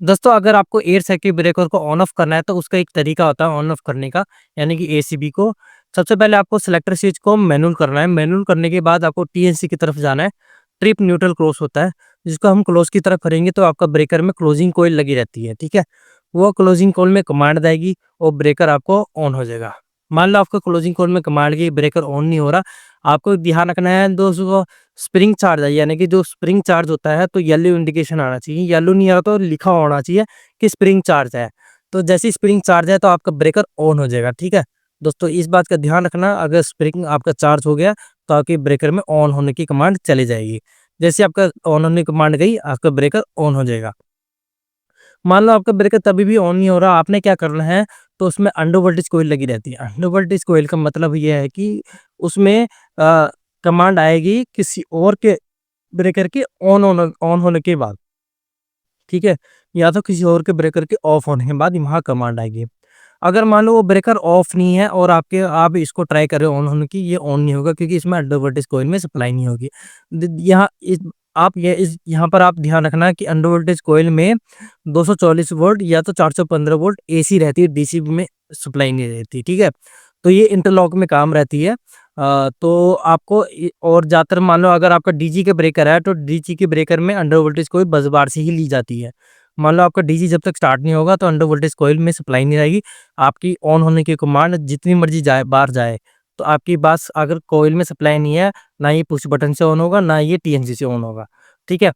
दोस्तों अगर आपको एयर सर्किट ब्रेकर को ऑन ऑफ करना है तो उसका एक तरीका होता है ऑन ऑफ करने का, यानी कि एसीबी को। सबसे पहले आपको सेलेक्टर स्विच को मैनुअल करना है। मैनुअल करने के बाद आपको टीएनसी की तरफ जाना है। ट्रिप न्यूट्रल क्रॉस होता है, जिसको हम क्लोज की तरफ करेंगे तो आपका ब्रेकर में क्लोजिंग कॉइल लगी रहती है, ठीक है। वो क्लोजिंग कॉइल में कमांड आएगी और ब्रेकर आपको ऑन हो जाएगा। मान लो आपका क्लोजिंग कॉइल में कमांड की ब्रेकर ऑन नहीं हो रहा, आपको ध्यान रखना है दोस्तों, स्प्रिंग चार्ज है, यानी कि जो स्प्रिंग चार्ज होता है तो येलो इंडिकेशन आना चाहिए। येलो नहीं आ रहा तो लिखा होना चाहिए कि स्प्रिंग चार्ज है। तो जैसे ही स्प्रिंग चार्ज है तो आपका ब्रेकर ऑन हो जाएगा, ठीक है। दोस्तों इस बात का ध्यान रखना, अगर स्प्रिंग आपका चार्ज हो गया तो आपके ब्रेकर में ऑन होने की कमांड चली जाएगी। जैसे आपका ऑन होने की कमांड गई, आपका ब्रेकर ऑन हो जाएगा। मान लो आपका ब्रेकर तभी भी ऑन नहीं हो रहा, आपने क्या करना है, तो उसमें अंडर वोल्टेज कॉइल लगी रहती है। अंडर वोल्टेज कॉइल का मतलब ये है कि उसमें कमांड आएगी किसी और के ब्रेकर के ऑन होने के बाद, ठीक है, या तो किसी और के ब्रेकर के ऑफ होने के बाद वहाँ कमांड आएगी। अगर मान लो वो ब्रेकर ऑफ नहीं है और आप इसको ट्राई कर रहे हो ऑन होने की, ये ऑन नहीं होगा क्योंकि इसमें अंडर वोल्टेज कॉइल में सप्लाई नहीं होगी। यहाँ यहाँ पर आप ध्यान रखना कि अंडर वोल्टेज कॉइल में 240 वोल्ट या तो 415 वोल्ट एसी रहती है, डीसी में सप्लाई नहीं रहती, ठीक है। तो ये इंटरलॉक में काम रहती है। तो आपको और ज़्यादातर मान लो अगर आपका डीजी के ब्रेकर है तो डीजी के ब्रेकर में अंडर वोल्टेज कॉइल बस बार से ही ली जाती है। मान लो आपका डीजी जब तक स्टार्ट नहीं होगा तो अंडर वोल्टेज कॉइल में सप्लाई नहीं रहेगी। आपकी ऑन होने की कमांड जितनी मर्जी जाए बार जाए, तो आपकी बात अगर कॉइल में सप्लाई नहीं है, ना ये पुश बटन से ऑन होगा, ना ये टीएनसी से ऑन होगा, ठीक है।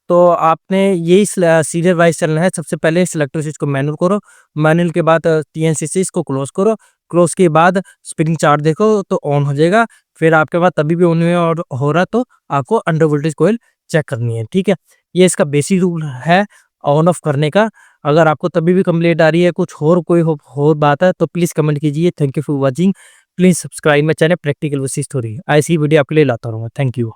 तो आपने यही सीरियल वाइज चलना है। सबसे पहले सेलेक्टर स्विच को मैनुअल करो, मैनुअल के बाद टीएनसी से इसको क्लोज करो, क्लोज के बाद स्प्रिंग चार्ज देखो तो ऑन हो जाएगा। फिर आपके पास तभी भी ऑन और हो रहा तो आपको अंडर वोल्टेज कॉइल चेक करनी है, ठीक है। ये इसका बेसिक रूल है ऑन ऑफ करने का। अगर आपको तभी भी कंप्लेंट आ रही है, कुछ और कोई और बात है तो प्लीज़ कमेंट कीजिए। Thank you for watching. Please subscribe my channel practical with story. ऐसी वीडियो आपके लिए लाता रहूँगा। Thank you.